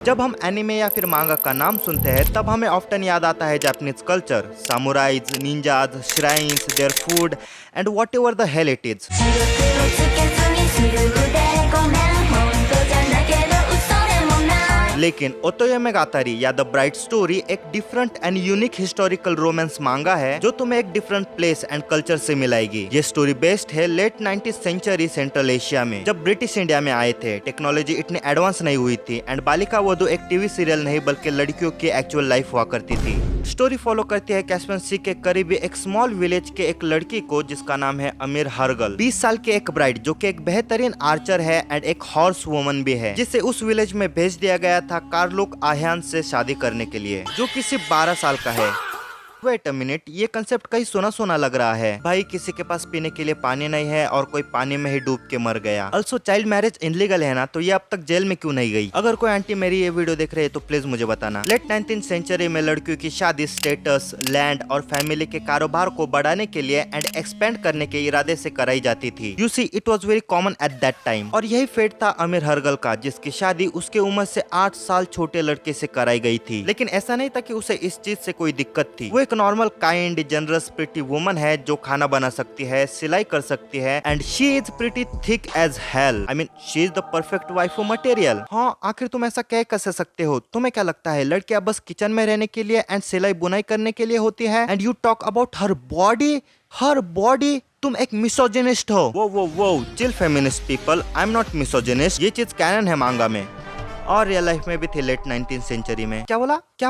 जब हम एनिमे या फिर मांगा का नाम सुनते हैं तब हमें ऑफ्टन याद आता है Japanese culture, samurais, ninjas, shrines, their food and whatever the hell it is. 白黒つけずにシルクでごめん本当じゃなけど嘘でもない लेकिन ओतोयोमेगातारी या द ब्राइट स्टोरी एक different and unique historical romance manga है जो तुम्हें एक डिफरेंट प्लेस एंड कल्चर से मिलाएगी। ये स्टोरी बेस्ड है late 90th century Central Asia में, जब ब्रिटिश इंडिया में आए थे। टेक्नोलॉजी इतनी एडवांस नहीं हुई थी एंड बालिका वधू एक टीवी सीरियल नहीं बल्कि लड़कियों की एक्चुअल लाइफ हुआ करती थी। स्टोरी फॉलो करती है कैस्पियन सी के करीबी एक स्मॉल विलेज के एक लड़की को जिसका नाम है अमीर हरगल, 20 साल की एक ब्राइड जो कि एक बेहतरीन आर्चर है एंड एक हॉर्स वुमन भी है, जिसे उस विलेज में भेज दिया गया था कार्लोक आह्यान से शादी करने के लिए, जो कि सिर्फ 12 साल का है। वेट अ मिनट, ये कंसेप्ट कहीं सुना सुना लग रहा है। भाई किसी के पास पीने के लिए पानी नहीं है और कोई पानी में ही डूब के मर गया। अल्सो चाइल्ड मैरिज इनलीगल है ना, तो ये अब तक जेल में क्यों नहीं गई? अगर कोई आंटी मेरी ये वीडियो देख रही है तो प्लीज मुझे बताना। लेट 19th सेंचुरी में लड़कियों की शादी स्टेटस, लैंड और फैमिली के कारोबार को बढ़ाने के लिए एंड एक्सपेंड करने के इरादे से कराई जाती थी। You see it was very common at that time. और यही फेट था अमीर हरगल का, जिसकी शादी उसके उम्र से 8 साल छोटे लड़के से कराई गई थी। लेकिन ऐसा नहीं था कि उसे इस चीज से कोई दिक्कत थी। वो एक normal kind generous pretty woman है जो खाना बना सकती है, सिलाई कर सकती है and she is pretty thick as hell. I mean she is the perfect wife material. हाँ, आखिर तुम ऐसा क्या कर सकते हो? तुम्हें क्या लगता है लड़कियां बस किचन में रहने के लिए एंड सिलाई बुनाई करने के लिए होती है? And you talk about her body. तुम एक मिसोजिनिस्ट हो। वो chill feminist people, I am not misogynist. ये चीज कैनन है मांगा में और रियल लाइफ में भी थी लेट 19th सेंचुरी में। क्या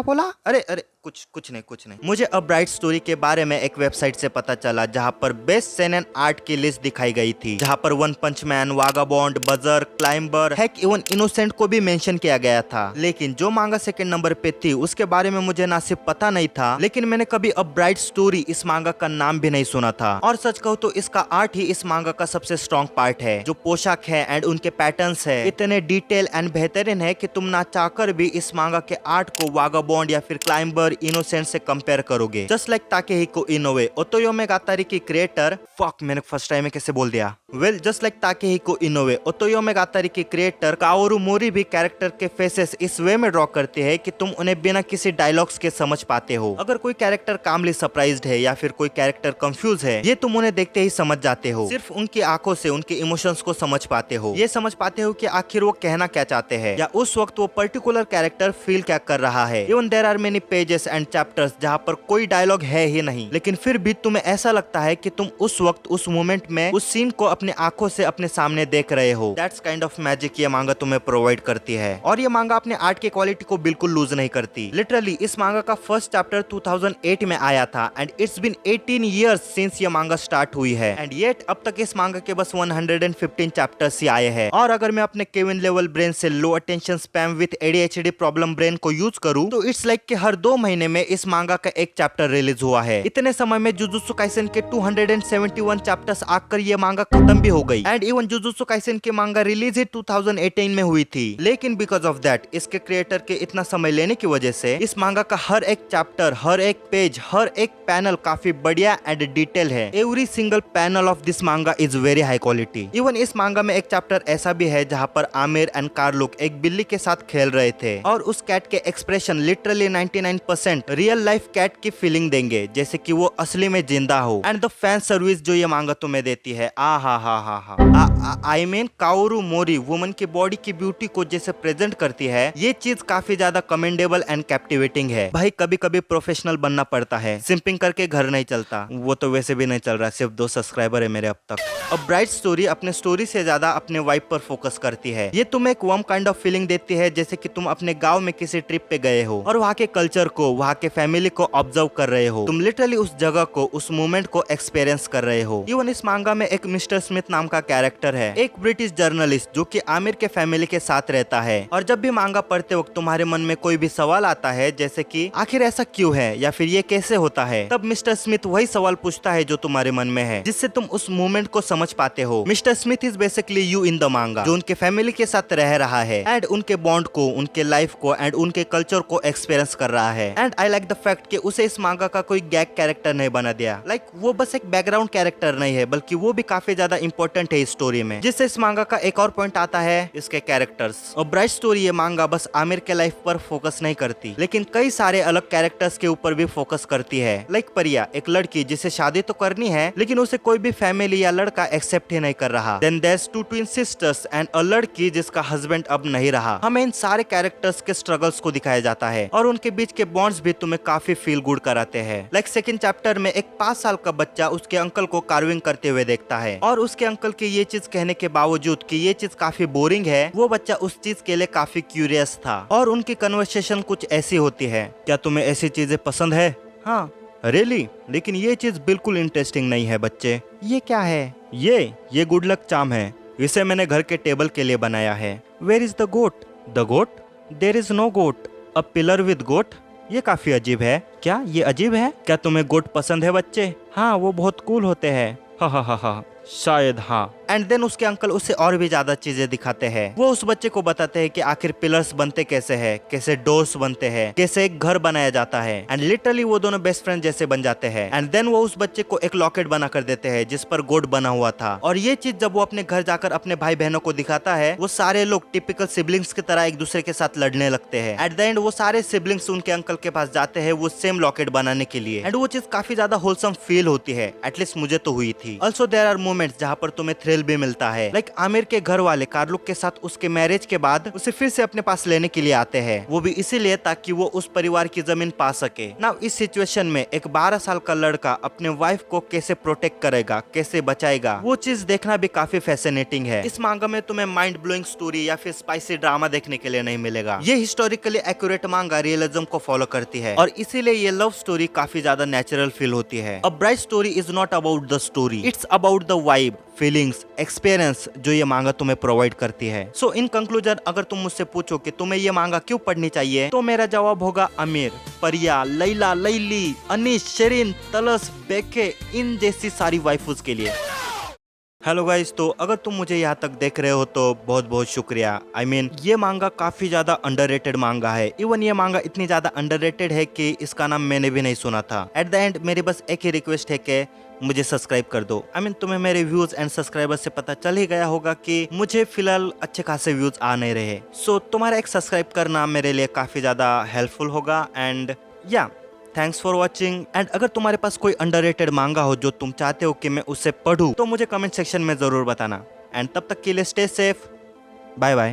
बोला? अरे कुछ नहीं। मुझे अ ब्राइट स्टोरी के बारे में एक वेबसाइट से पता चला जहां पर बेस्ट सेनेन आर्ट की लिस्ट दिखाई गई थी, जहां पर वन पंच मैन, वागाबॉन्ड, बजर, क्लाइंबर, हेक इवन इनोसेंट को भी मेंशन किया गया था। लेकिन जो मांगा सेकंड नंबर पे थी उसके बारे में मुझे ना सिर्फ पता नहीं था, लेकिन मैंने कभी अ ब्राइट स्टोरी इस मांगा का नाम भी नहीं सुना था। और सच कहूँ तो इसका आर्ट ही इस मांगा का सबसे स्ट्रॉन्ग पार्ट है। जो पोशाक है एंड उनके पैटर्न्स है इतने डिटेल एंड बेहतरीन है कि तुम ना चाहकर भी इस मांगा के आर्ट को वागाबॉन्ड या फिर क्लाइंबर, इनोसेंट से कंपेयर करोगे। जस्ट लाइक ताकेहिको इनोवे, ओतोयोमेगातारी की क्रिएटर, मैंने फर्स्ट टाइम में कैसे बोल दिया? जस्ट लाइक ताकेहिको इनोवे, ओतोयोमेगातारी की क्रिएटर काओरू मोरी भी कैरेक्टर के फेसेस इस वे में ड्रॉ करते हैं कि तुम उन्हें बिना किसी डायलॉग्स के समझ पाते हो। अगर कोई कैरेक्टर कामली सरप्राइज्ड है या फिर कोई कैरेक्टर कंफ्यूज है, ये तुम उन्हें देखते ही समझ जाते हो। सिर्फ उनकी आंखों से उनके इमोशंस को समझ पाते हो। ये समझ पाते हो कि आखिर वो कहना क्या चाहते हैं या उस वक्त वो पर्टिकुलर कैरेक्टर फील क्या कर रहा है। Even there are many pages and chapters जहाँ पर कोई डायलॉग है ही नहीं, लेकिन फिर भी तुम्हें ऐसा लगता है कि तुम उस वक्त उस मोमेंट में उस सीन को अपने आंखों से अपने सामने देख रहे हो। दैट्स काइंड ऑफ मैजिक ये मांगा तुम्हें प्रोवाइड करती है। और ये मांगा अपने आर्ट की क्वालिटी को बिल्कुल लूज नहीं करती। लिटरली इस मांगा का फर्स्ट चैप्टर 2008 में आया था and it's been 18 years since ये मांगा स्टार्ट हुई है एंड येट अब तक इस मांगा के बस 115 चैप्टर्स ही आए हैं। और अगर मैं अपने केविन लेवल ब्रेन से low attention span with ADHD problem brain को यूज करूं तो इट्स लाइक कि हर 2 महीने में इस मांगा का एक चैप्टर रिलीज हुआ है। इतने समय में जुजुत्सु काइसेन के 271 चैप्टर्स आकर ये मांगा खत्म भी हो गई एंड इवन जुजुत्सु काइसेन की मांगा रिलीज ही 2018 में हुई थी। लेकिन बिकॉज ऑफ दैट, इसके क्रिएटर के इतना समय लेने की वजह से इस मांगा का हर एक चैप्टर, हर एक पेज, हर एक पैनल काफी बढ़िया एंड डिटेल है। Every single panel of this manga is very high quality. Even इस मांगा में एक चैप्टर ऐसा भी है जहाँ पर आमिर एंड कार्लोक एक बिल्ली के साथ खेल रहे थे और उस कैट के expression literally 99% real life cat की फीलिंग देंगे, जैसे कि वो असली में जिंदा हो। एंड द फैन सर्विस जो ये मांगा तुम्हें देती है, I mean Kaoru Mori woman की बॉडी की ब्यूटी को जैसे प्रेजेंट करती है, ये चीज काफी ज्यादा कमेंडेबल एंड कैप्टिवेटिंग है। भाई कभी कभी प्रोफेशनल बनना पड़ता है, सिंपिंग करके घर नहीं चलता। वो तो वैसे भी नहीं चल रहा, सिर्फ 2 सब्सक्राइबर है मेरे अब तक। अब ब्राइट स्टोरी अपने स्टोरी से ज्यादा अपने वाइब पर फोकस करती है। ये तुम्हें एक वार्म काइंड ऑफ फीलिंग देती है, जैसे कि तुम अपने गाँव में किसी ट्रिप पे गए हो और वहाँ के कल्चर को, वहाँ के फैमिली को ऑब्जर्व कर रहे हो। तुम लिटरली उस जगह को, उस मोमेंट को एक्सपीरियंस कर रहे हो। इवन इस मांगा में एक मिस्टर स्मिथ नाम का कैरेक्टर है, एक ब्रिटिश जर्नलिस्ट जो कि आमिर के फैमिली के साथ रहता है। और जब भी मांगा पढ़ते वक्त तुम्हारे मन में कोई भी सवाल आता है, जैसे कि आखिर ऐसा क्यों है या फिर ये कैसे होता है, तब मिस्टर स्मिथ वही सवाल पूछता है जो तुम्हारे मन में है, जिससे तुम उस मोमेंट को समझ पाते हो। Mister Smith is basically you in the मांगा, जो उनके फैमिली के साथ रह रहा है एंड उनके बॉन्ड को, उनके लाइफ को एंड उनके कल्चर को एक्सपीरियंस कर रहा है। And I like the fact कि उसे इस मांगा का कोई गैग कैरेक्टर नहीं बना दिया। लाइक वो बस एक बैकग्राउंड कैरेक्टर नहीं है, बल्कि वो भी काफी ज्यादा इंपॉर्टेंट है इस स्टोरी में। जिससे इस मांगा का एक और पॉइंट आता है इसके कैरेक्टर्स। और ब्राइट स्टोरी ये मांगा बस आमिर के लाइफ पर फोकस नहीं करती, लेकिन कई सारे अलग कैरेक्टर्स के ऊपर भी फोकस करती है। लाइक परिया, एक लड़की जिसे शादी तो करनी है लेकिन उसे कोई भी फैमिली या लड़का एक्सेप्ट ही नहीं कर रहा। Then there's two twin sisters and a लड़की जिसका हस्बैंड अब नहीं रहा। हमें इन सारे कैरेक्टर्स के स्ट्रगल्स को दिखाया जाता है और उनके बीच के बॉन्ड्स भी तुम्हें काफी फील गुड कराते हैं। लाइक सेकंड चैप्टर में एक 5 साल का बच्चा उसके अंकल को कार्विंग करते हुए देखता है और उसके अंकल के ये चीज कहने के बावजूद कि ये चीज काफी बोरिंग है, वो बच्चा उस चीज के लिए काफी क्यूरियस था और उनकी कन्वर्सेशन कुछ ऐसी होती है, क्या तुम्हें ऐसी चीजें पसंद है? हाँ रियली, लेकिन ये चीज बिल्कुल इंटरेस्टिंग नहीं है बच्चे। ये क्या है? ये गुड लक चार्म है, इसे मैंने घर के टेबल के लिए बनाया है। Where is the goat? The goat? There is no goat. A pillar with goat? ये काफी अजीब है। क्या ये अजीब है? क्या तुम्हें गोट पसंद है बच्चे? हाँ, वो बहुत कूल होते हैं। हा, शायद हाँ। एंड देन उसके अंकल उससे और भी ज्यादा चीजें दिखाते हैं। वो उस बच्चे को बताते हैं कि आखिर पिलर्स बनते कैसे हैं, कैसे डोर्स बनते हैं, कैसे एक घर बनाया जाता है। एंड लिटरली वो दोनों बेस्ट फ्रेंड जैसे बन जाते हैं। एंड देन वो उस बच्चे को एक लॉकेट बना कर देते हैं जिस पर गोड बना हुआ था। और ये चीज जब वो अपने घर जाकर अपने भाई बहनों को दिखाता है, वो सारे लोग टिपिकल सिबलिंग्स की तरह एक दूसरे के साथ लड़ने लगते हैं। एट द एंड वो सारे सिबलिंग्स उनके अंकल के पास जाते हैं वो सेम लॉकेट बनाने के लिए। एंड वो चीज काफी ज्यादा होलसम फील होती है, एटलीस्ट मुझे तो हुई थी। ऑल्सो देयर आर मोमेंट्स जहाँ पर तुम्हें थ्रिल भी मिलता है। लाइक आमिर के घर वाले कारलुक के साथ उसके मैरिज के बाद उसे फिर से अपने पास लेने के लिए आते हैं, वो भी इसीलिए ताकि वो उस परिवार की जमीन पा सके। नाउ इस सिचुएशन में एक 12 साल का लड़का अपने वाइफ को कैसे प्रोटेक्ट करेगा, कैसे बचाएगा, वो चीज देखना भी काफी फैसिनेटिंग है। इस मांगा में तुम्हें माइंड ब्लोइंग स्टोरी या फिर स्पाइसी ड्रामा देखने के लिए नहीं मिलेगा। ये हिस्टोरिकली एक्यूरेट मांगा रियलिज्म को फॉलो करती है और इसीलिए ये लव स्टोरी काफी ज्यादा नेचुरल फील होती है। A bright story is not about the story, it's about the vibe, feelings, experience जो ये मांगा तुम्हें प्रोवाइड करती है। सो इन कंक्लूजन अगर तुम मुझसे पूछो कि तुम्हें ये मांगा क्यों पढ़नी चाहिए, तो मेरा जवाब होगा आमिर, परिया, लैला, लैली, अनीश, शेरिन, तलस, बेके, इन जैसी सारी वाइफूज के लिए। हेलो गाइस, तो अगर तुम मुझे यहाँ तक देख रहे हो तो बहुत बहुत शुक्रिया। I mean, ये मांगा काफी ज्यादा अंडररेटेड मांगा है। इवन ये मांगा इतनी ज्यादा अंडररेटेड है कि इसका नाम मैंने भी नहीं सुना था। एट द एंड मेरी बस एक ही रिक्वेस्ट है कि मुझे सब्सक्राइब कर दो। I mean, तुम्हें मेरे व्यूज एंड सब्सक्राइबर्स से पता चल ही गया होगा कि मुझे फिलहाल अच्छे खासे व्यूज आ नहीं रहे। सो तुम्हारा एक सब्सक्राइब करना मेरे लिए काफी ज्यादा हेल्पफुल होगा। एंड या थैंक्स फॉर वॉचिंग। एंड अगर तुम्हारे पास कोई अंडररेटेड मांगा हो जो तुम चाहते हो कि मैं उसे पढूं, तो मुझे कमेंट सेक्शन में जरूर बताना। एंड तब तक के लिए स्टे सेफ, बाय बाय।